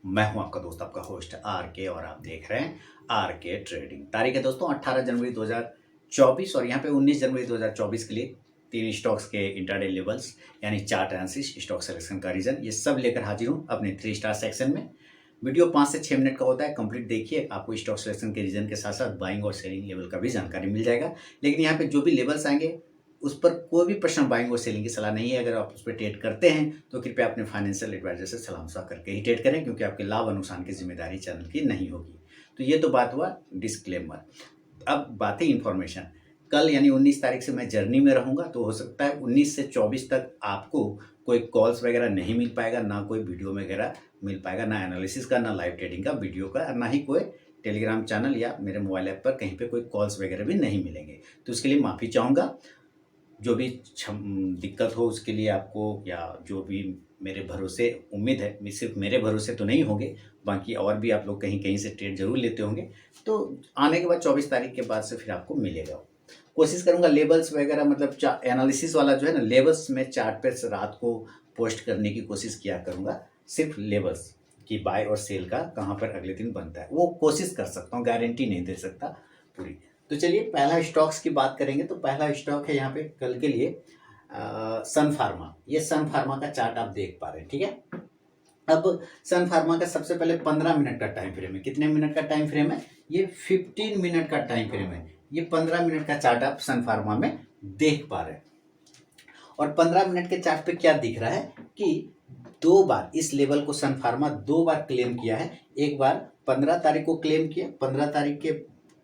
मैं हूं आपका दोस्त, आपका होस्ट आर के, और आप देख रहे हैं आर के ट्रेडिंग। तारीख है दोस्तों 18 जनवरी 2024 और यहाँ पे 19 जनवरी 2024 के लिए तीन स्टॉक्स के इंटरडे लेवल्स यानी चार्ट एनालिसिस, स्टॉक सिलेक्शन का रीजन, ये सब लेकर हाजिर हूँ अपने 3 स्टार सेक्शन में। वीडियो 5 से 6 मिनट का होता है, कंप्लीट देखिए, आपको स्टॉक सिलेक्शन के रीजन के साथ साथ बाइंग और सेलिंग लेवल का भी जानकारी मिल जाएगा। लेकिन यहाँ पे जो भी लेवल्स आएंगे उस पर कोई भी पर्सनल बाइंग और सेलिंग की सलाह नहीं है। अगर आप उस पर ट्रेड करते हैं तो कृपया अपने फाइनेंशियल एडवाइजर से सलाह मशवरा करके ही ट्रेड करें, क्योंकि आपके लाभ और नुकसान की जिम्मेदारी चैनल की नहीं होगी। तो ये तो बात हुआ डिस्क्लेमर। अब बात है इन्फॉर्मेशन। कल यानी 19 तारीख से मैं जर्नी में रहूंगा, तो हो सकता है 19 से 24 तक आपको कोई कॉल्स वगैरह नहीं मिल पाएगा, ना कोई वीडियो वगैरह मिल पाएगा, ना एनालिसिस का, ना लाइव ट्रेडिंग का वीडियो का, ना ही कोई टेलीग्राम चैनल या मेरे मोबाइल ऐप पर कहीं पे कोई कॉल्स वगैरह भी नहीं मिलेंगे। तो उसके लिए माफ़ी चाहूँगा। जो भी दिक्कत हो उसके लिए आपको, या जो भी मेरे भरोसे, उम्मीद है सिर्फ मेरे भरोसे तो नहीं होंगे, बाकी और भी आप लोग कहीं कहीं से ट्रेड जरूर लेते होंगे, तो आने के बाद 24 तारीख के बाद से फिर आपको मिलेगा। कोशिश करूंगा लेबल्स वगैरह, मतलब एनालिसिस वाला जो है ना, लेबल्स में चार्ट पे रात को पोस्ट करने की कोशिश किया करूंगा। सिर्फ लेबल्स की बाय और सेल का कहाँ पर अगले दिन बनता है वो कोशिश कर सकता हूँ, गारंटी नहीं दे सकता पूरी। तो चलिए पहला स्टॉक्स की बात करेंगे। तो पहला स्टॉक है यहाँ पे कल के लिए सन फार्मा। ये सन फार्मा का चार्ट आप देख पा रहे हैं, ठीक है। अब सन फार्मा का सबसे पहले 15 मिनट का टाइम फ्रेम है। कितने मिनट का टाइम फ्रेम है? ये 15 मिनट का टाइम फ्रेम है। ये 15 मिनट का चार्ट आप सन फार्मा में देख पा रहे हैं। और 15 मिनट के चार्ट पे क्या दिख रहा है कि दो बार इस लेवल को सन फार्मा दो बार क्लेम किया है। एक बार 15 तारीख को क्लेम किया, 15 तारीख के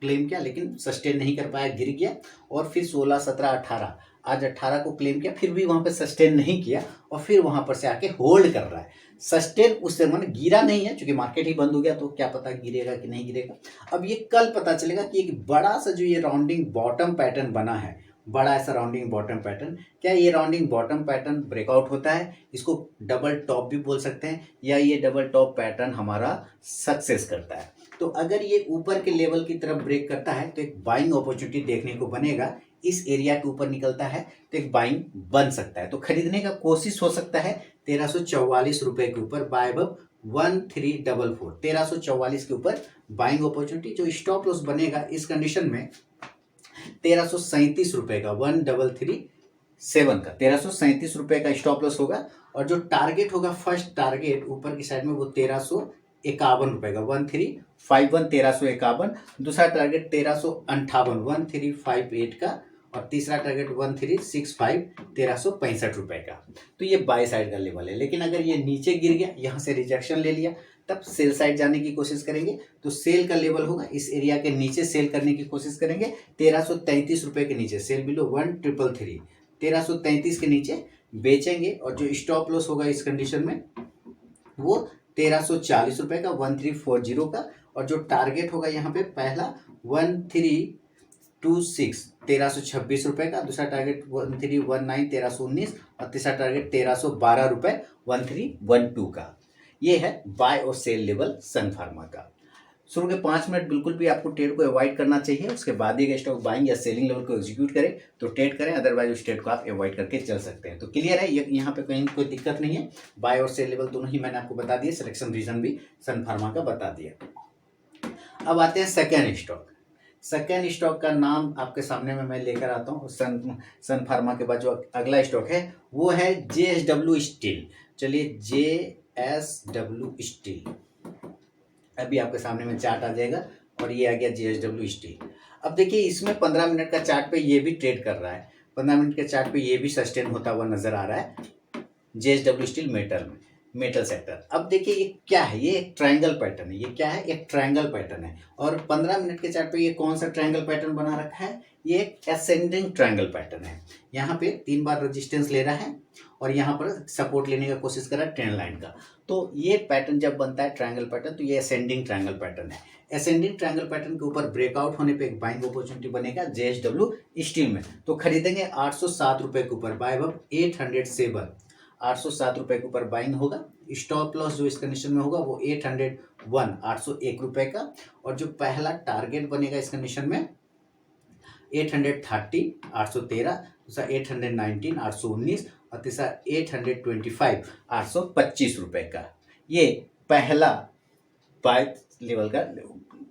क्लेम किया, लेकिन सस्टेन नहीं कर पाया, गिर गया। और फिर 16, 17, 18, आज 18 को क्लेम किया, फिर भी वहां पे सस्टेन नहीं किया, और फिर वहां पर से आके होल्ड कर रहा है। सस्टेन उससे मन गिरा नहीं है, क्योंकि मार्केट ही बंद हो गया, तो क्या पता गिरेगा कि नहीं गिरेगा। अब ये कल पता चलेगा कि एक बड़ा सा जो ये राउंडिंग बॉटम पैटर्न बना है, बड़ा ऐसा राउंडिंग बॉटम पैटर्न, क्या ये राउंडिंग बॉटम पैटर्न ब्रेकआउट होता है? इसको डबल टॉप भी बोल सकते हैं, या ये डबल टॉप पैटर्न हमारा सक्सेस करता है। तो अगर ये ऊपर के लेवल की तरफ ब्रेक करता है तो एक बाइंग अपॉर्चुनिटी देखने को बनेगा। इस एरिया के ऊपर निकलता है तो एक बाइंग बन सकता है, तो खरीदने का कोशिश हो सकता है 1344 रुपए के ऊपर, बाय अब 1344, 1344 के ऊपर बाइंग अपॉर्चुनिटी। जो स्टॉप लॉस बनेगा इस कंडीशन में 1337 रुपए का, 1337 का 1337 रुपए का स्टॉप लॉस होगा। और जो टारगेट होगा, फर्स्ट टारगेट ऊपर की साइड में, वो 1351 रुपए का, 1351, 1351। दूसरा टारगेट 1358, 1358 का। और तीसरा टारगेट 1365, 1365 रुपए का। तो ये बाय साइड का लेवल है। लेकिन अगर ये नीचे गिर गया, यहाँ से रिजेक्शन ले लिया, तब सेल साइड जाने की कोशिश करेंगे। तो सेल का लेवल होगा इस एरिया के नीचे, सेल करने की कोशिश करेंगे 1333 रुपए के नीचे, सेल बिलो 1333, 1333 के नीचे बेचेंगे। और जो स्टॉप लॉस होगा इस कंडीशन में वो 1340 रुपए का, 1340 का। और जो टारगेट होगा यहाँ पे पहला 1326, 1326 रुपए का। दूसरा टारगेट 1319, 1319। और तीसरा टारगेट 1312 रुपए, 1312 का। ये है बाय और सेल लेवल सन फार्मा का। शुरू के 5 मिनट बिल्कुल भी आपको ट्रेड को अवॉइड करना चाहिए, उसके बाद ही स्टॉक बाइंग या सेलिंग लेवल को एग्जीक्यूट करें तो ट्रेड करें, अदरवाइज उस ट्रेड को आप अवॉइड करके चल सकते हैं। तो क्लियर है, ये यहाँ पे कहीं कोई दिक्कत नहीं है। बाय और सेल लेवल दोनों ही मैंने आपको बता दिए, सिलेक्शन रीजन भी सन फार्मा का बता दिया। अब आते हैं सेकेंड स्टॉक। सेकेंड स्टॉक का नाम आपके सामने में मैं लेकर आता हूँ। सन फार्मा के बाद जो अगला स्टॉक है वो है JSW स्टील। चलिए, JSW स्टील, अभी आपके सामने में चार्ट आ जाएगा, और ये आ गया JSW स्टील। अब देखिए इसमें 15 मिनट का चार्ट पे ये भी ट्रेड कर रहा है, 15 मिनट के चार्ट पे ये भी सस्टेन होता हुआ नजर आ रहा है JSW स्टील मेटल सेक्टर। अब देखिए ये क्या है, ये एक ट्रायंगल पैटर्न है। ये क्या है? एक ट्रायंगल पैटर्न है। और 15 मिनट के चार्ट पे ये कौन सा ट्रायंगल पैटर्न बना रखा है? ये एक असेंडिंग ट्रायंगल पैटर्न है। यहाँ पे 3 बार रेजिस्टेंस ले रहा है, और यहाँ पर सपोर्ट लेने का कोशिश कर रहा है ट्रेंड लाइन का। तो ये पैटर्न जब बनता है ट्रायंगल पैटर्न, तो ये असेंडिंग ट्रायंगल पैटर्न है। असेंडिंग ट्रायंगल पैटर्न के ऊपर ब्रेकआउट होने पे एक बाइंग अपॉर्चुनिटी बनेगा JSW स्टील में। तो खरीदेंगे 807 रुपए के ऊपर, बाय अब 807, 807 रुपए के ऊपर बाइंग होगा। स्टॉप लॉस जो इस कंडीशन में होगा वो 801, 801 रुपए का। और जो पहला टारगेट बनेगा इस कंडीशन में 830, 813। दूसरा 819, 819। और तीसरा 825, 825 रुपए का। ये पहला बाय लेवल का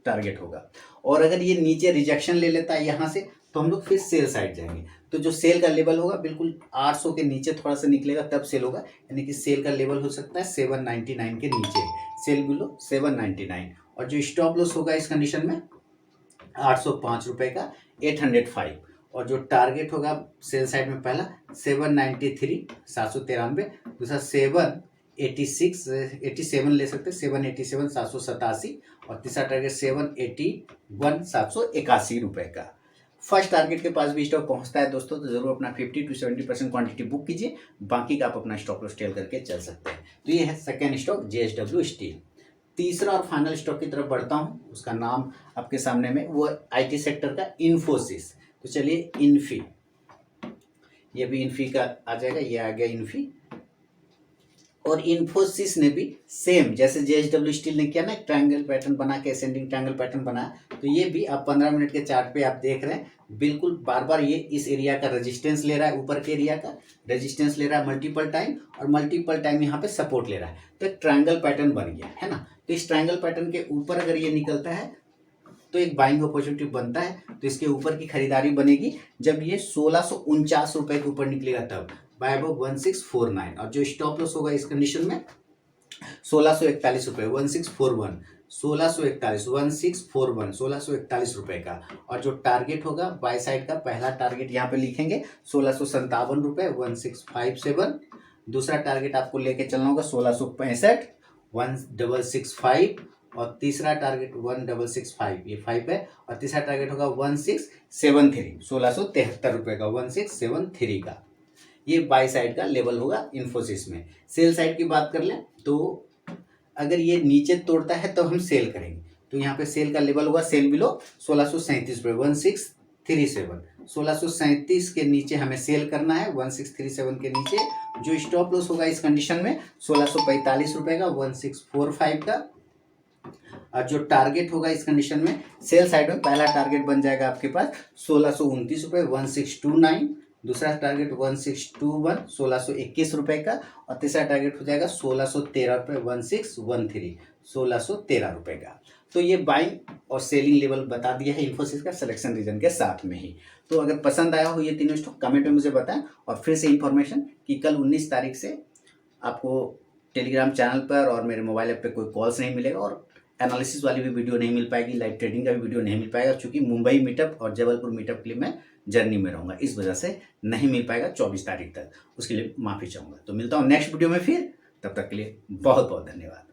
टारगेट होगा। और अगर ये नीचे रिजेक्शन ले लेता है यहाँ से, तो हम लोग फिर सेल साइड जाएंगे। तो जो सेल का लेवल होगा बिल्कुल 800 के नीचे थोड़ा सा निकलेगा तब सेल होगा, यानी कि सेल का लेवल हो सकता है 799 के नीचे, सेल बिलो 799। और जो स्टॉप लॉस होगा इस कंडीशन में 805 रुपये का 805। और जो टारगेट होगा सेल साइड में पहला 793 793, दूसरा 87 ले सकते हैं 787 787, और तीसरा टारगेट 781 781 रुपये का। फर्स्ट टारगेट के पास भी स्टॉक पहुंचता है दोस्तों, तो जरूर अपना 50 to 70% क्वांटिटी बुक कीजिए, बाकी का आप अपना स्टॉक लॉस टेल करके चल सकते हैं। तो ये है सेकेंड स्टॉक JSW स्टील। तीसरा और फाइनल स्टॉक की तरफ बढ़ता हूँ, उसका नाम आपके सामने में, वो IT सेक्टर का इन्फोसिस। तो चलिए इन्फी, ये भी इन्फी का आ जाएगा, ये आ गया इन्फी। और इन्फोसिस ने भी सेम जैसे JSW स्टील ने किया ना, एक ट्रायंगल पैटर्न बना के, असेंडिंग ट्रायंगल पैटर्न बनाया, तो ये भी आप 15 मिनट के चार्ट पे आप देख रहे हैं, बिल्कुल बार बार ये इस एरिया का रेजिस्टेंस ले रहा है, ऊपर के एरिया का रेजिस्टेंस ले रहा है मल्टीपल टाइम, और मल्टीपल टाइम यहाँ पे सपोर्ट ले रहा है। तो एक ट्रायंगल पैटर्न बन गया है ना। तो इस ट्रायंगल पैटर्न के ऊपर अगर ये निकलता है तो एक बाइंग अपॉर्चुनिटी बनता है। तो इसके ऊपर की खरीदारी बनेगी जब ये 1649 रुपए के ऊपर निकलेगा, तब बाय अबव 1649। और जो स्टॉप लॉस होगा इस कंडीशन में 1641 रुपये 1641, 1641 1641 1641 रुपये का। और जो टारगेट होगा बाय साइड का पहला टारगेट यहाँ पे लिखेंगे 1657 रुपये 1657, दूसरा टारगेट आपको लेके चलना होगा 1665 1665, और तीसरा टारगेट 1665, ये 5 है, और तीसरा टारगेट होगा 1673 1673 रुपये का 1673 का। ये बाय साइड का लेवल होगा इन्फोसिस में। सेल साइड की बात कर लें तो अगर ये नीचे तोड़ता है तो हम सेल करेंगे। तो यहाँ पे सेल का लेवल होगा सेल बिलो 1637 रुपये 1637, 1637 के नीचे हमें सेल करना है 1637 के नीचे। जो स्टॉप लॉस होगा इस कंडीशन में 1645 रुपये का 1645 का। और जो टारगेट होगा इस कंडीशन में सेल साइड में पहला टारगेट बन जाएगा आपके पास 1629 रुपये 1629, दूसरा टारगेट 1621 1621 रुपये का, और तीसरा टारगेट हो जाएगा 1613 रुपये 1613 1613 रुपये का। तो ये बाइंग और सेलिंग लेवल बता दिया है इन्फोसिस का सिलेक्शन रीजन के साथ में ही। तो अगर पसंद आया हो ये तीनों स्टॉक कमेंट में मुझे बताएं। और फिर से इन्फॉर्मेशन कि कल 19 तारीख से आपको टेलीग्राम चैनल पर और मेरे मोबाइल ऐप पे कोई कॉल्स नहीं मिलेगा, और एनालिसिस वाली भी वीडियो नहीं मिल पाएगी, लाइव ट्रेडिंग का भी वीडियो नहीं मिल पाएगा, क्योंकि मुंबई मीटअप और जबलपुर मीटअप के लिए मैं जर्नी में रहूँगा, इस वजह से नहीं मिल पाएगा 24 तारीख तक। उसके लिए माफ़ी चाहूँगा। तो मिलता हूँ नेक्स्ट वीडियो में फिर, तब तक के लिए बहुत बहुत धन्यवाद।